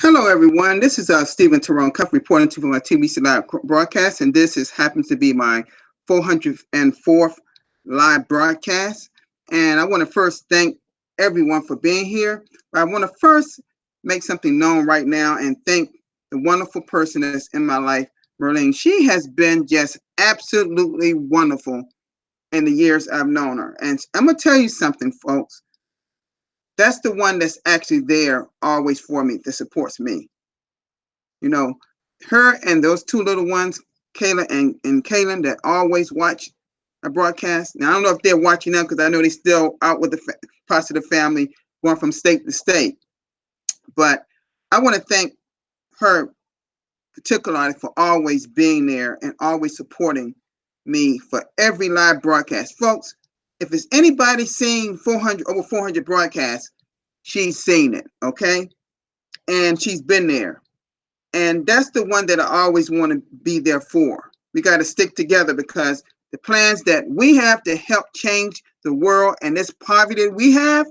Hello, everyone. This is Stephen Tyrone Cuff reporting to you from my TBC Live broadcast, and happens to be my 404th live broadcast. And I want to first thank everyone for being here. But I want to first make something known right now and thank the wonderful person that's in my life, Merlene. She has been just absolutely wonderful in the years I've known her. And I'm going to tell you something, folks. That's the one that's actually there always for me, that supports me. You know, her and those two little ones, Kayla and Kaylin, that always watch a broadcast. Now, I don't know if they're watching now because I know they're still out with the parts of the family going from state to state. But I want to thank her particularly for always being there and always supporting me for every live broadcast. Folks, if it's anybody seeing over 400 broadcasts, she's seen it, okay? And she's been there. And that's the one that I always want to be there for. We got to stick together because the plans that we have to help change the world and this poverty that we have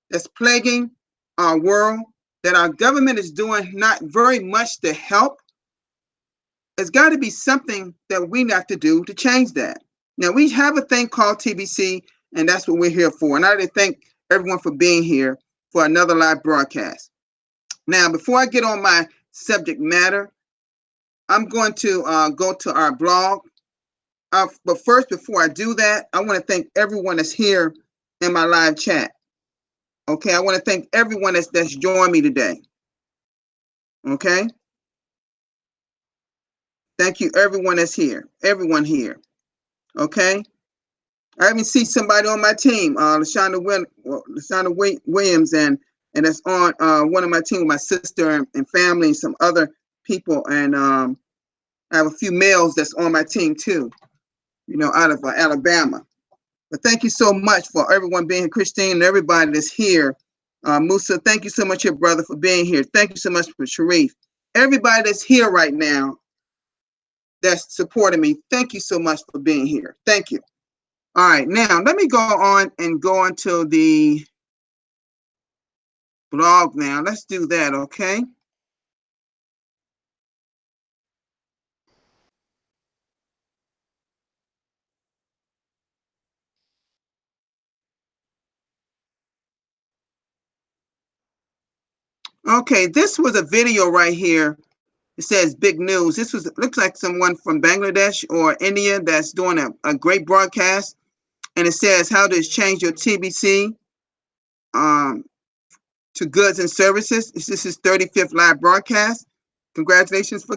that's plaguing our world, that our government is doing not very much to help, there's got to be something that we have to do to change that. Now, we have a thing called TBC, and that's what we're here for. And I want to thank everyone for being here for another live broadcast. Now, before I get on my subject matter, I'm going to go to our blog. But first, before I do that, I want to thank everyone that's here in my live chat. Okay, I want to thank everyone that's joined me today. Okay, thank you, everyone that's here. Everyone here. Okay, I even see somebody on my team, Lashonda Williams, and that's on one of my team with my sister and family and some other people, and I have a few males that's on my team too. You know, out of Alabama. But thank you so much for everyone being here, Christine, and everybody that's here. Musa, thank you so much, your brother, for being here. Thank you so much for Sharif. Everybody that's here right now that's supporting me, thank you so much for being here. Thank you. All right, now let me go on and go onto the blog now. Let's do that, okay? Okay, this was a video right here. It says big news. This looks like someone from Bangladesh or India that's doing a great broadcast. And it says, how does change your TBC to goods and services? This is 35th live broadcast. Congratulations for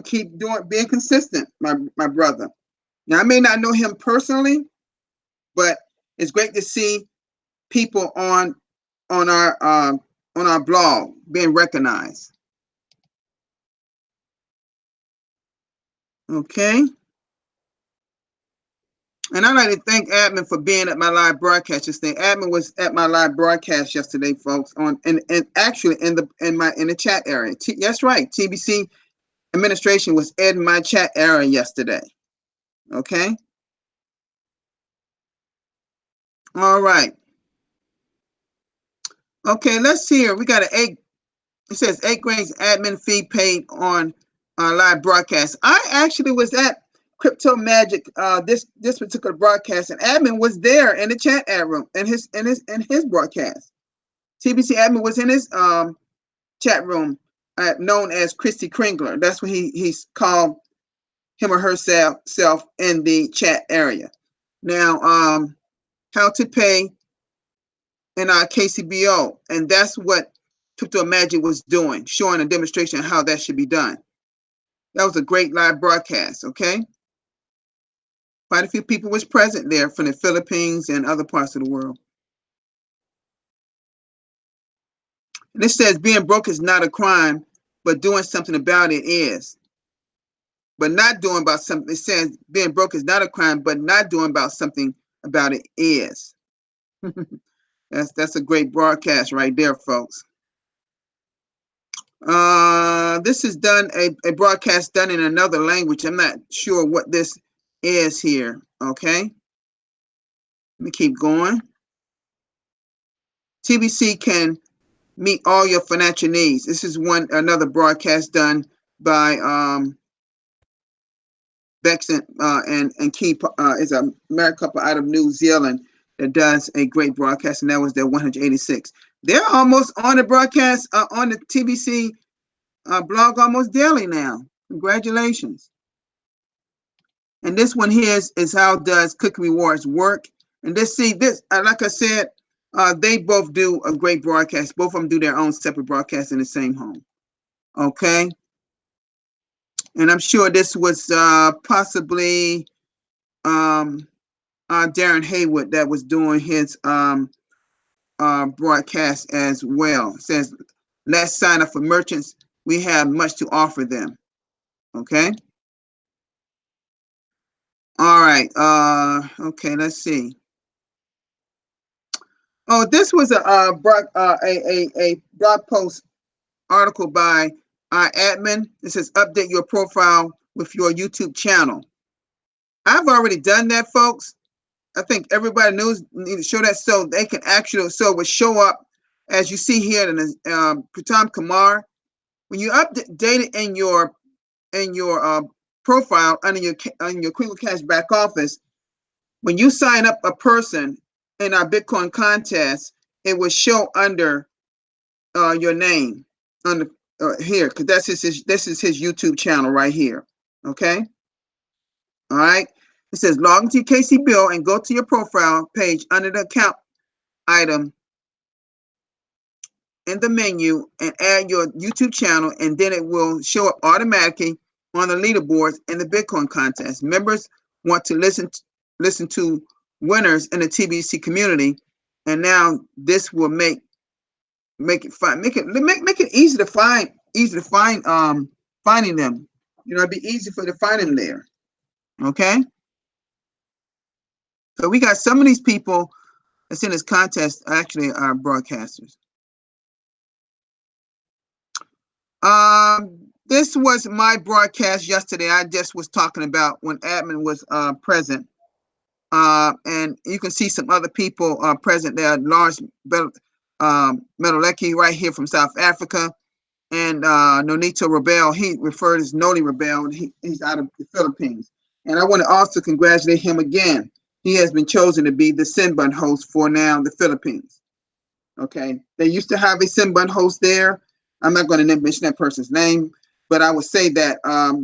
being consistent, my brother. Now, I may not know him personally, but it's great to see people on our blog being recognized. Okay. And I'd like to thank Admin for being at my live broadcast yesterday. Admin was at my live broadcast yesterday, folks, and actually in the chat area. That's right. TBC administration was in my chat area yesterday. Okay. All right. Okay, let's see here. We got it says 8 grains admin fee paid on live broadcast. I actually was at Crypto Magic this particular broadcast, and admin was there in the chat room in his broadcast. TBC admin was in his chat room, known as Christy Kringler. That's what he's called him or herself in the chat area. Now, how to pay in our KCBO, and that's what Crypto Magic was doing, showing a demonstration of how that should be done. That was a great live broadcast, okay? Quite a few people was present there from the Philippines and other parts of the world. And it says being broke is not a crime, but doing something about it is. But not doing about something, it says being broke is not a crime, but not doing about something about it is. That's a great broadcast right there, folks. This is done a broadcast done in another language. I'm not sure what this is here. Okay, let me keep going. TBC can meet all your financial needs. This is another broadcast done by Bex and Key is a married couple out of New Zealand that does a great broadcast, and that was their 186. They're almost on the broadcast on the TBC blog almost daily now. Congratulations. And this one here is how does Cookie Rewards work. And this, like I said, they both do a great broadcast. Both of them do their own separate broadcast in the same home. Okay. And I'm sure this was possibly Darren Haywood that was doing his broadcast as well. It says, let's sign up for merchants. We have much to offer them. Okay. All right. Okay, let's see. Oh, this was a blog post article by our admin. It says update your profile with your YouTube channel. I've already done that, folks. I think everybody knows need to show that so they can actually it will show up as you see here in the Pratam Kumar. When you update it in your profile under your Quick Cash back office, when you sign up a person in our Bitcoin contest, it will show under your name on the here, because this is his YouTube channel right here. Okay. All right. It says log into your KC Bill and go to your profile page under the account item in the menu and add your YouTube channel, and then it will show up automatically on the leaderboards in the Bitcoin contest. Members want to listen to winners in the TBC community, and now this will make it easy to find finding them. You know, it'd be easy for to find them there. Okay. So we got some of these people that's in this contest actually are broadcasters. This was my broadcast yesterday. I just was talking about when admin was present. And you can see some other people present there. Lawrence Metaleki right here from South Africa. And Nonito Rebel, he referred as Noli Rebel, and he's out of the Philippines. And I want to also congratulate him again. He has been chosen to be the Sinbun host for now the Philippines. Okay. They used to have a Sinbun host there. I'm not going to mention that person's name, but I would say that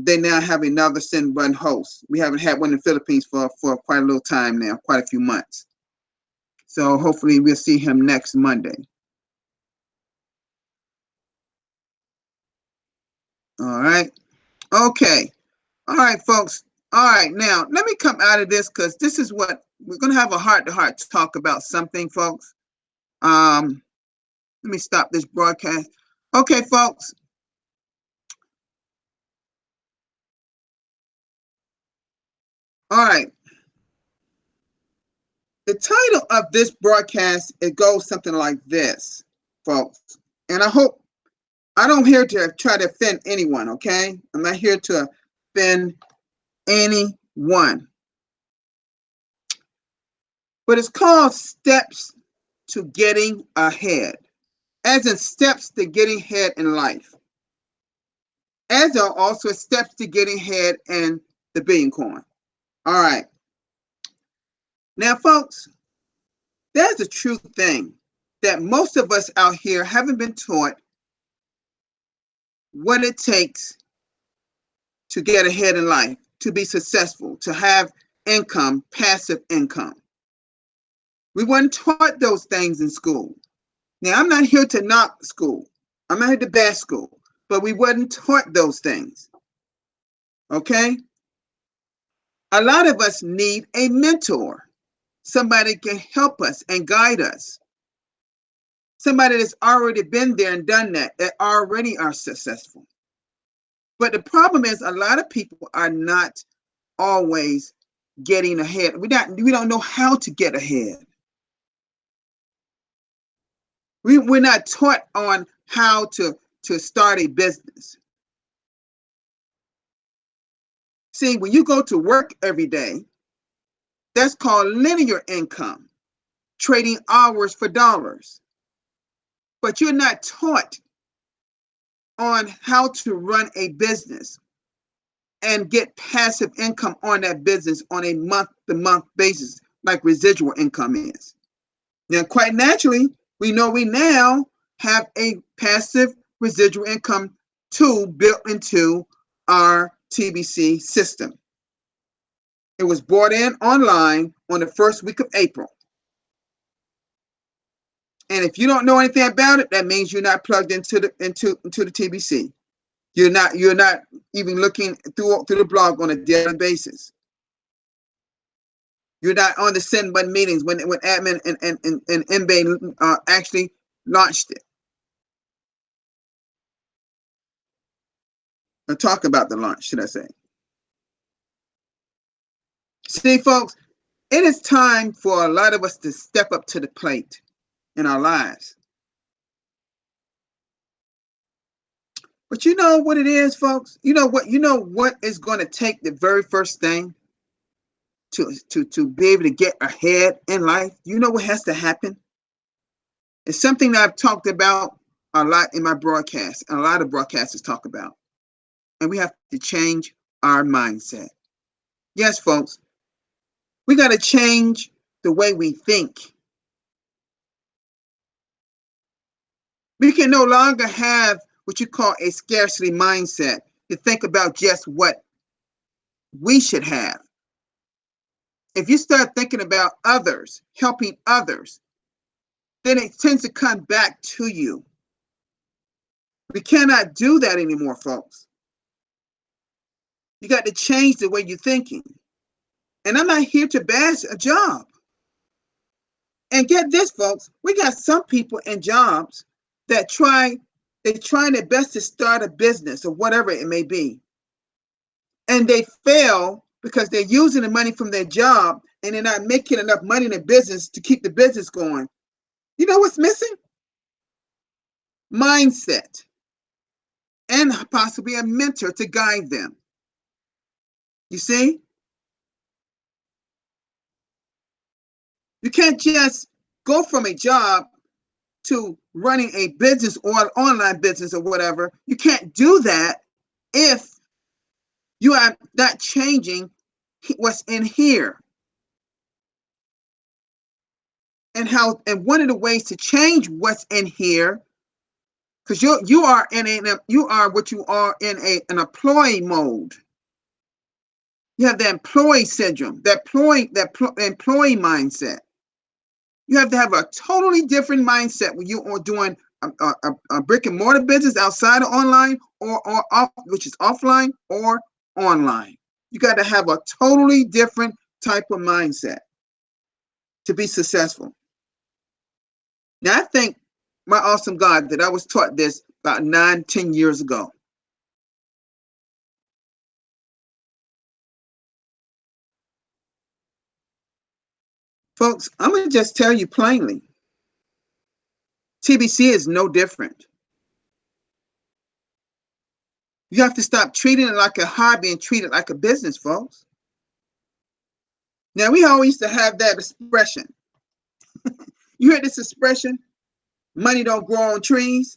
they now have another Sinbun host. We haven't had one in the Philippines for quite a little time now, quite a few months. So hopefully we'll see him next Monday. All right. Okay. All right, folks. All right. Now, let me come out of this because this is what we're going to have a heart-to-heart talk about something, folks. Let me stop this broadcast. Okay, folks. All right. The title of this broadcast, it goes something like this, folks. And I don't here to try to offend anyone, okay? I'm not here to offend anyone. But it's called Steps to Getting Ahead, as in steps to getting ahead in life. As there are also steps to getting ahead in the Billion Coin. All right. Now, folks, there's a true thing that most of us out here haven't been taught what it takes to get ahead in life, to be successful, to have income, passive income. We weren't taught those things in school. Now, I'm not here to knock school. I'm not here to bash school, but we weren't taught those things. Okay? A lot of us need a mentor. Somebody can help us and guide us. Somebody that's already been there and done that already are successful. But the problem is a lot of people are not always getting ahead. We don't know how to get ahead. We're not taught on how to start a business. See, when you go to work every day, that's called linear income, trading hours for dollars. but you're not taught on how to run a business and get passive income on that business on a month-to-month basis, like residual income is. Now, quite naturally, we know we now have a passive residual income tool built into our TBC system. It was brought in online on the first week of April. And if you don't know anything about it, that means you're not plugged into the TBC. You're not even looking through the blog on a daily basis. You're not on the send button meetings when admin and MBA actually launched it. Or talk about the launch, should I say. See, folks, it is time for a lot of us to step up to the plate in our lives. But you know what it is, folks? You know what is going to take the very first thing to be able to get ahead in life? You know what has to happen? It's something that I've talked about a lot in my broadcast, and a lot of broadcasters talk about. And we have to change our mindset. Yes, folks, we got to change the way we think. We can no longer have what you call a scarcity mindset to think about just what we should have. If you start thinking about others, helping others, then it tends to come back to you. We cannot do that anymore, folks. You got to change the way you're thinking. And I'm not here to bash a job. And get this, folks, we got some people in jobs that they're trying their best to start a business or whatever it may be. And they fail because they're using the money from their job and they're not making enough money in the business to keep the business going. You know what's missing? Mindset. And possibly a mentor to guide them. You see? You can't just go from a job to running a business or an online business or whatever. You can't do that if you are not changing what's in here. And one of the ways to change what's in here, because you are what you are in an employee mode. You have the employee syndrome, that employee mindset. You have to have a totally different mindset when you are doing a brick and mortar business outside of online or off, which is offline or online. You got to have a totally different type of mindset to be successful. Now, I thank my awesome God that I was taught this about 9-10 years ago. Folks, I'm going to just tell you plainly, TBC is no different. You have to stop treating it like a hobby and treat it like a business, folks. Now, we always used to have that expression. You heard this expression, money don't grow on trees?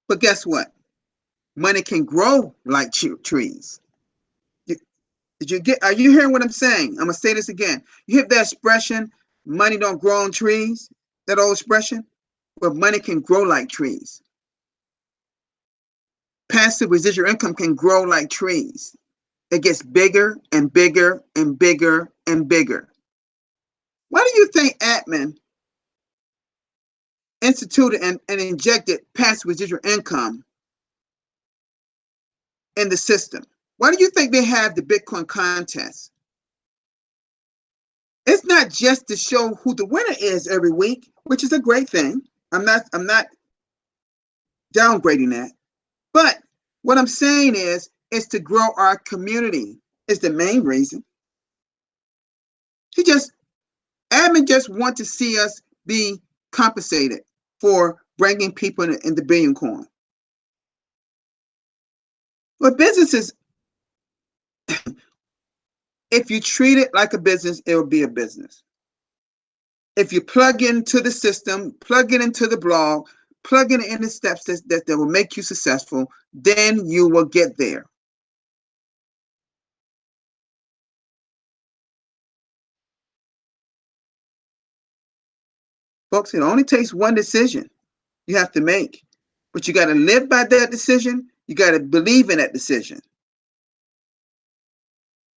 But guess what? Money can grow like trees. Are you hearing what I'm saying? I'm going to say this again. You hear that expression, money don't grow on trees? That old expression? Well, money can grow like trees. Passive residual income can grow like trees. It gets bigger and bigger and bigger and bigger. Why do you think admin instituted and injected passive residual income in the system? Why do you think they have the Bitcoin contest? It's not just to show who the winner is every week, which is a great thing. I'm not downgrading that. But what I'm saying is to grow our community is the main reason. Admin just want to see us be compensated for bringing people in the Billion Coin. But businesses, If you treat it like a business, it will be a business. If you plug into the system, plug it into the blog, plug it in the steps that will make you successful, then you will get there. Folks, it only takes one decision you have to make. But you got to live by that decision. You got to believe in that decision.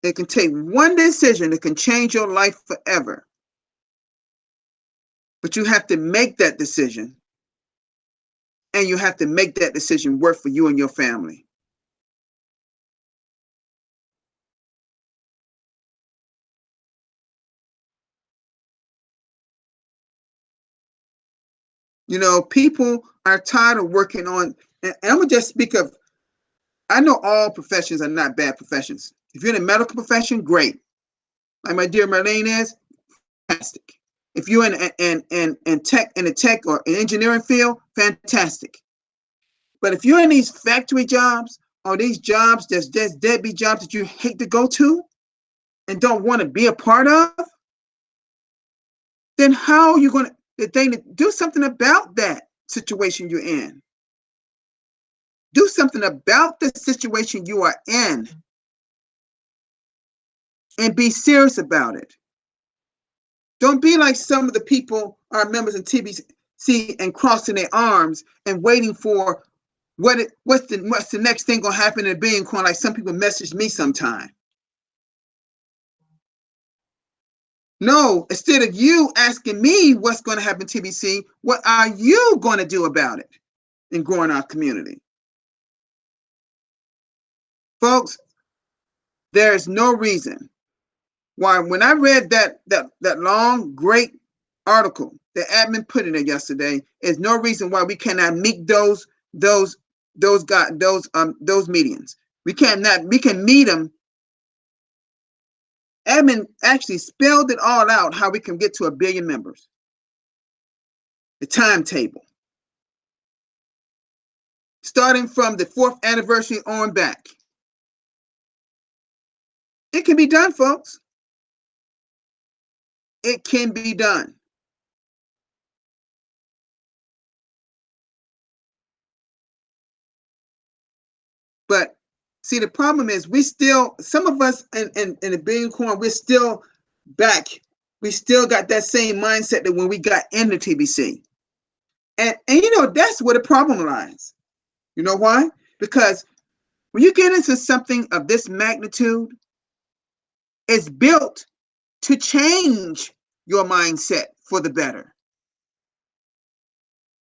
It can take one decision that can change your life forever. But you have to make that decision. And you have to make that decision work for you and your family. You know, people are tired of working on, and I'm going to just speak of, I know all professions are not bad professions. If you're in a medical profession, great. Like my dear Marlene is, fantastic. If you're in the tech or engineering field, fantastic. But if you're in these factory jobs or these jobs that's just deadbeat jobs that you hate to go to and don't want to be a part of, then how are you going to do something about that situation you're in? Do something about the situation you are in and be serious about it. Don't be like some of the people, our members in TBC, and crossing their arms and waiting for what's the next thing gonna happen in the Billion Coin, like some people message me sometime. No, instead of you asking me what's going to happen in TBC, what are you going to do about it in growing our community? Folks, there's no reason why, when I read that long, great article that admin put in there yesterday, there's no reason why we cannot meet those medians. We can meet them. Admin actually spelled it all out, how we can get to 1 billion members. The timetable. Starting from the 4th anniversary on back. It can be done, folks. It can be done. But see, the problem is some of us in the Billion Coin, we're still back. We still got that same mindset that when we got into TBC. And you know, that's where the problem lies. You know why? Because when you get into something of this magnitude, it's built to change your mindset for the better.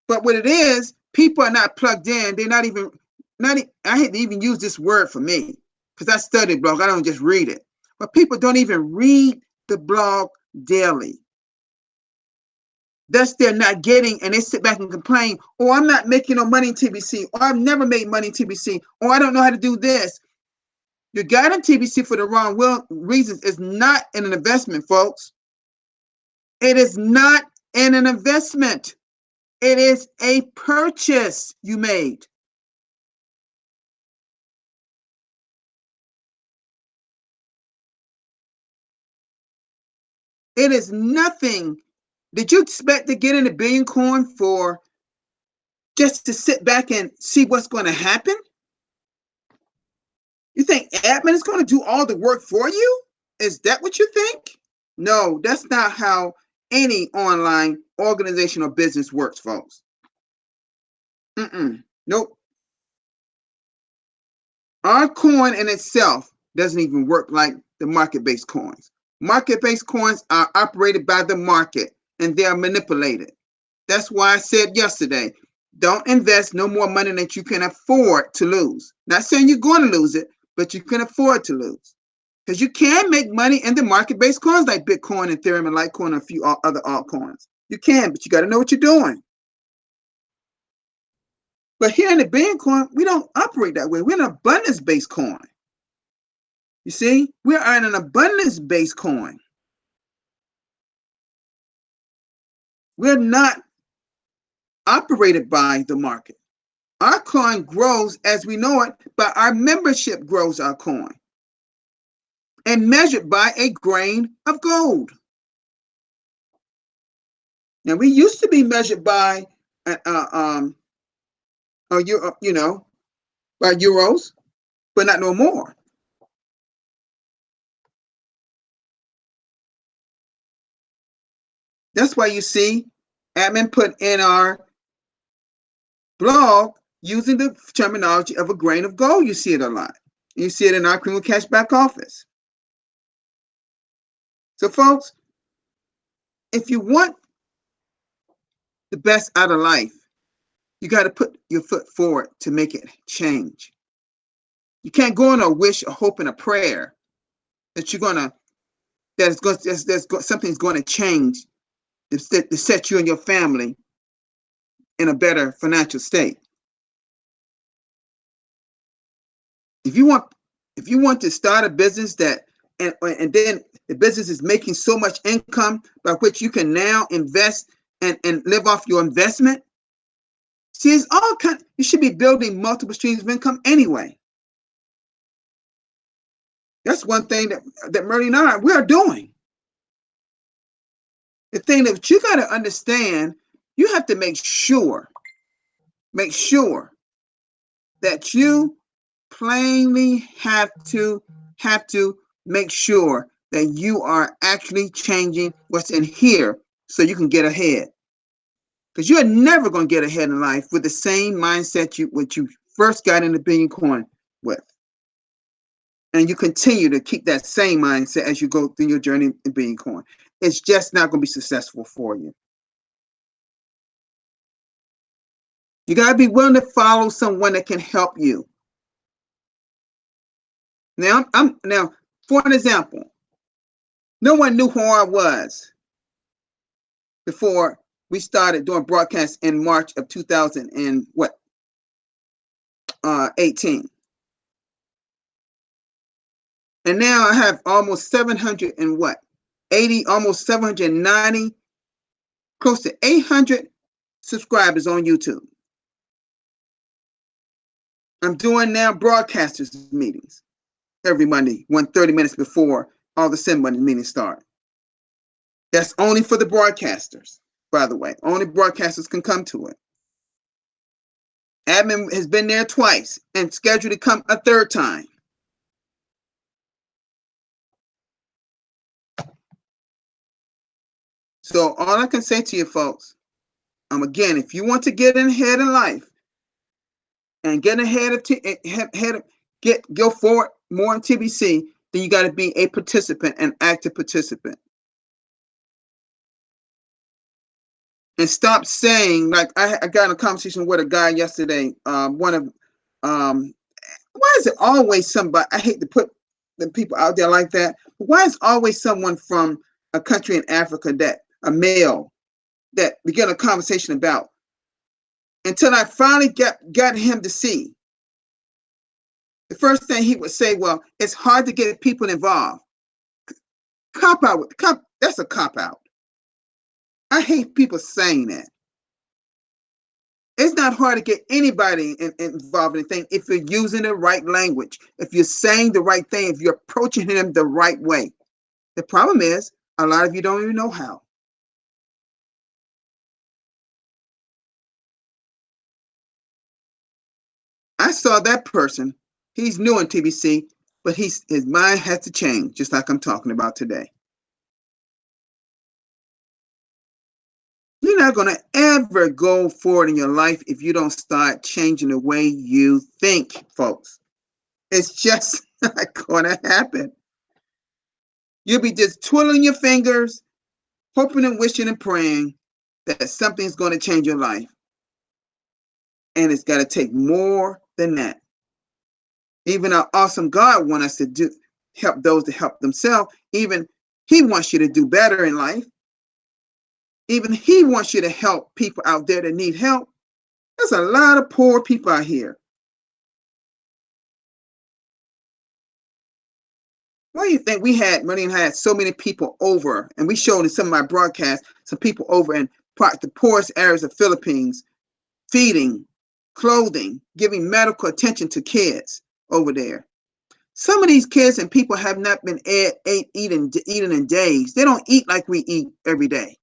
But what it is, people are not plugged in. They're not even, I hate to even use this word for me, because I study blog. I don't just read it. But people don't even read the blog daily. Thus, they're not getting, and they sit back and complain, oh, I'm not making no money in TBC, or I've never made money in TBC, or I don't know how to do this. You got in TBC for the wrong reasons. It's not an investment, folks. It is not an investment. It is a purchase you made. It is nothing. Did you expect to get in a Billion Coin for just to sit back and see what's going to happen? You think admin is going to do all the work for you? Is that what you think? No, that's not how any online organization or business works, folks. Nope. Our coin in itself doesn't even work like the market-based coins. Market-based coins are operated by the market and they are manipulated. That's why I said yesterday, don't invest no more money than you can afford to lose. Not saying you're going to lose it, but you can afford to lose. Because you can make money in the market-based coins like Bitcoin, Ethereum, and Litecoin, and a few other altcoins. You can, but you got to know what you're doing. But here in the Billion Coin, we don't operate that way. We're an abundance-based coin. You see, we are an abundance-based coin. We're not operated by the market. Our coin grows as we know it, but our membership grows our coin. and measured by a grain of gold. Now, we used to be measured by, you know, by euros, but not no more. That's why you see admin put in our blog using the terminology of a grain of gold. You see it a lot. You see it in our criminal cash back office. So, folks, if you want the best out of life, you got to put your foot forward to make it change. You can't go on a wish, a hope, and a prayer that you're gonna something's going to change to set you and your family in a better financial state. If you want to start a business and then the business is making so much income by which you can now invest and live off your investment. See, it's all kind. You should be building multiple streams of income anyway. That's one thing that Murray and I, we are doing. The thing that you got to understand, you have to make sure that you plainly have to make sure that you are actually changing what's in here so you can get ahead. Because you're never going to get ahead in life with the same mindset you first got in the Billion Coin with. And you continue to keep that same mindset as you go through your journey in Billion Coin. It's just not going to be successful for you. You got to be willing to follow someone that can help you. Now, now, for an example, no one knew who I was before we started doing broadcasts in March of 2018. And now I have almost 780, almost 790, close to 800 subscribers on YouTube. I'm doing now broadcasters meetings every Monday, 30 minutes before all the Send Money meetings start. That's only for the broadcasters, by the way. Only broadcasters can come to it. Admin has been there twice and scheduled to come a third time. So all I can say to you folks, again, if you want to get ahead in life and get ahead of go forward more in TBC, then you got to be a participant, an active participant. And stop saying, like I got in a conversation with a guy yesterday, why is it always somebody, I hate to put the people out there like that, but why is always someone from a country in Africa, that a male, that we get a conversation about, until I finally got him to see. The first thing he would say, well, it's hard to get people involved. That's a cop out. I hate people saying that. It's not hard to get anybody involved in anything if you're using the right language, if you're saying the right thing, if you're approaching him the right way. The problem is, a lot of you don't even know how. I saw that person. He's new in TBC, but his mind has to change, just like I'm talking about today. You're not going to ever go forward in your life if you don't start changing the way you think, folks. It's just not going to happen. You'll be just twiddling your fingers, hoping and wishing and praying that something's going to change your life. And it's got to take more than that. Even our awesome God wants us to help those to help themselves. Even He wants you to do better in life. Even He wants you to help people out there that need help. There's a lot of poor people out here. Why do you think Money had so many people over, and we showed in some of my broadcasts, some people over in the poorest areas of Philippines, feeding, clothing, giving medical attention to kids over there. Some of these kids and people have not been eating in days. They don't eat like we eat every day.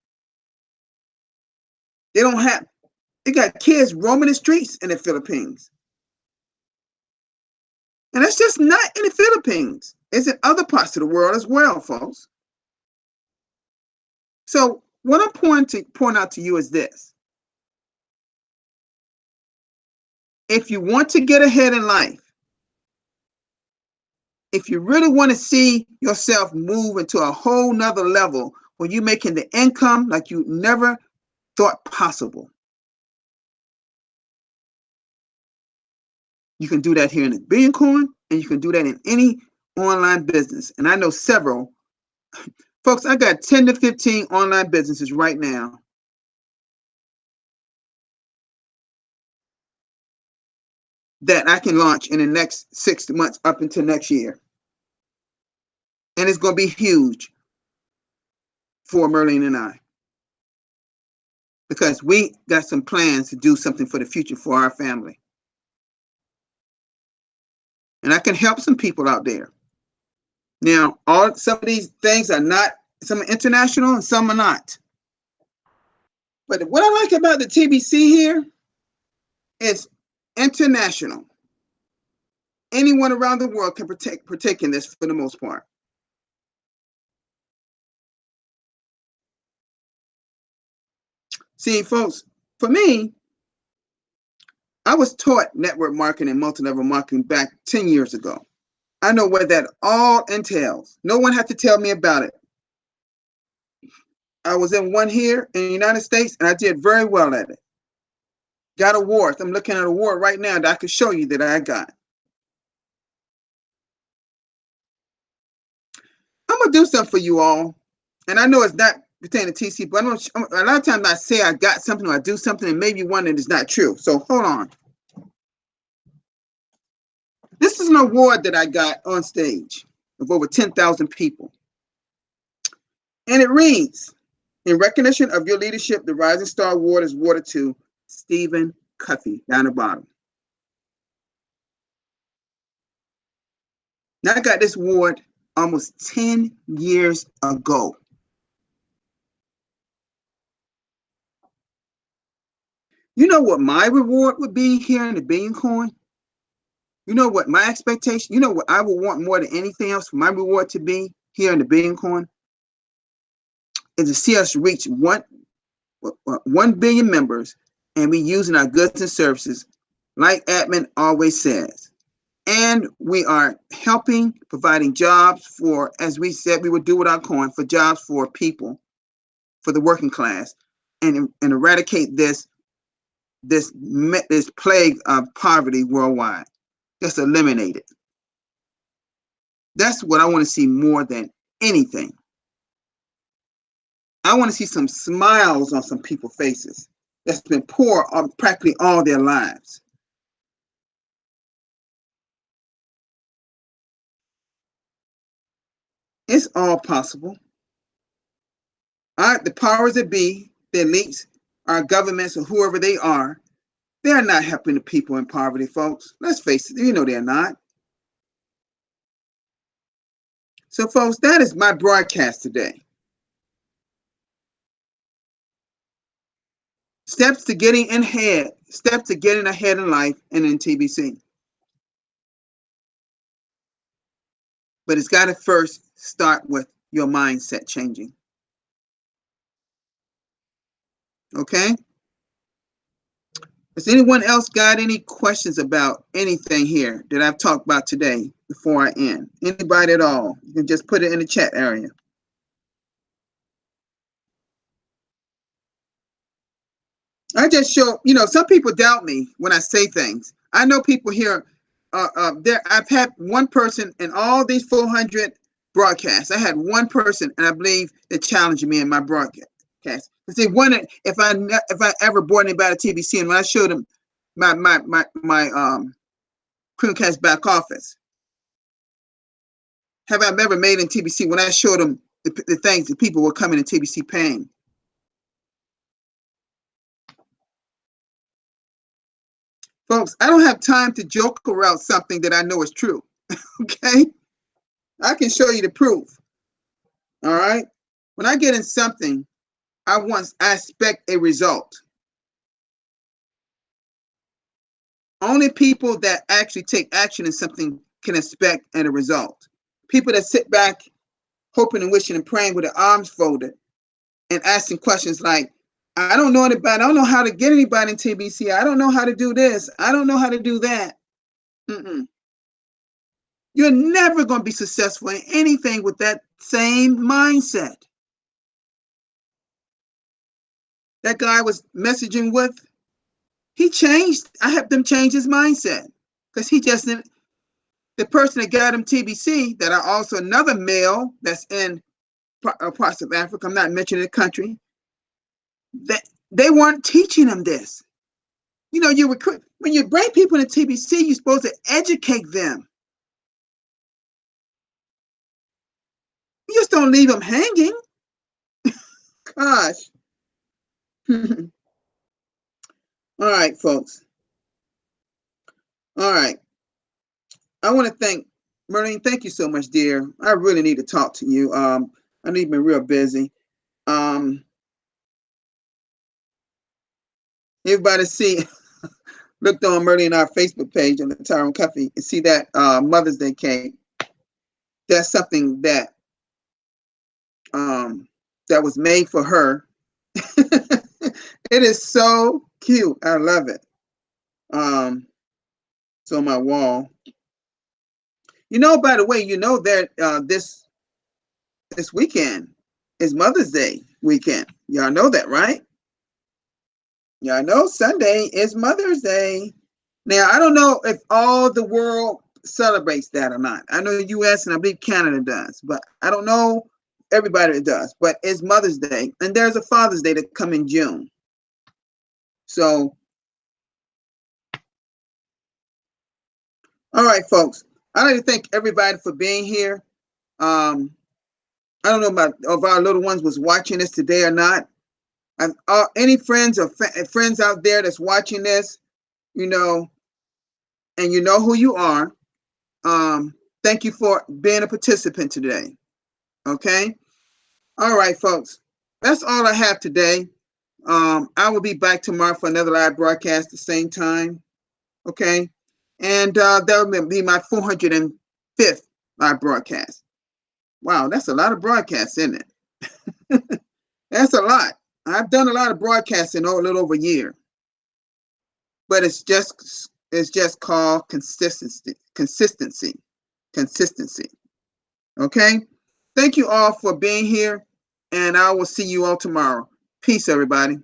They got kids roaming the streets in the Philippines. And that's just not in the Philippines. It's in other parts of the world as well, folks. So what I'm point out to you is this. If you want to get ahead in life, if you really want to see yourself move into a whole nother level where you're making the income like you never thought possible, you can do that here in the Billion Coin, and you can do that in any online business. And I know several. Folks, I got 10 to 15 online businesses right now that I can launch in the next 6 months up until next year. And it's going to be huge for Merlene and I, because we got some plans to do something for the future for our family. And I can help some people out there. Now, some of these things are not, some are international and some are not. But what I like about the TBC here is international. Anyone around the world can partake in this for the most part. See, folks, for me, I was taught network marketing and multi-level marketing back 10 years ago. I know what that all entails. No one had to tell me about it. I was in one here in the United States, and I did very well at it. Got awards. I'm looking at an award right now that I can show you that I got. I'm going to do something for you all. And I know it's not pertaining to TC, but a lot of times I say I got something or I do something, and maybe one that is not true. So hold on. This is an award that I got on stage of over 10,000 people. And it reads, in recognition of your leadership, the Rising Star Award is awarded to Stephen Cuffey, down the bottom. Now, I got this award almost 10 years ago. You know what my reward would be here in the Billion Coin? You know what my expectation, you know what I would want more than anything else for my reward to be here in the Billion Coin? Is to see us reach 1 billion members, and we using our goods and services like admin always says. And we are helping, providing jobs for, as we said we would do with our coin, for jobs for people, for the working class, and eradicate this plague of poverty worldwide. Just eliminate it. That's what I want to see more than anything. I want to see some smiles on some people's faces that's been poor practically all their lives. It's all possible. The powers that be, the elites, our governments, or whoever they are, they're not helping the people in poverty, folks. Let's face it, you know they're not. So, folks, that is my broadcast today. Steps to getting ahead in life and in TBC. But it's got to first start with your mindset changing. Okay? Has anyone else got any questions about anything here that I've talked about today before I end? Anybody at all? You can just put it in the chat area. I just show, some people doubt me when I say things. I know people here, I've had one person in all these 400 broadcasts. I had one person, and I believe that challenged me in my broadcast. Because they wondered if I ever bought anybody to TBC, and when I showed them my Creamcast back office, have I ever made in TBC when I showed them the things that people were coming in TBC paying? Folks, I don't have time to joke around something that I know is true. Okay? I can show you the proof. All right? When I get in something, I expect a result. Only people that actually take action in something can expect a result. People that sit back hoping and wishing and praying with their arms folded and asking questions like, I don't know anybody. I don't know how to get anybody in TBC. I don't know how to do this. I don't know how to do that. Mm-mm. You're never going to be successful in anything with that same mindset. That guy I was messaging with, he changed. I helped him change his mindset because he just didn't. The person that got him TBC, that are also another male that's in parts of Africa, I'm not mentioning the country, that they weren't teaching him this. You know, you recruit when you bring people to TBC, you're supposed to educate them. You just don't leave them hanging. Gosh. All right, folks. All right. I want to thank Merlene. Thank you so much, dear. I really need to talk to you. I know you've been real busy. Everybody see looked on Merlene our Facebook page on the Tyrone Coffee and see that Mother's Day cake. That's something that that was made for her. It is so cute. I love it. It's on my wall. You know, by the way, you know that this weekend is Mother's Day weekend. Y'all know that, right? Y'all know Sunday is Mother's Day. Now, I don't know if all the world celebrates that or not. I know the U.S. and I believe Canada does, but I don't know everybody does. But it's Mother's Day, and there's a Father's Day that come in June. So, all right, folks. I'd like to thank everybody for being here. I don't know about if our little ones was watching this today or not. And any friends or friends out there that's watching this, you know, and you know who you are. Thank you for being a participant today. Okay. All right, folks. That's all I have today. I will be back tomorrow for another live broadcast at the same time. Okay. And that will be my 405th live broadcast. Wow, that's a lot of broadcasts, isn't it? That's a lot. I've done a lot of broadcasting a little over a year. But it's just called consistency. Okay. Thank you all for being here, and I will see you all tomorrow. Peace, everybody.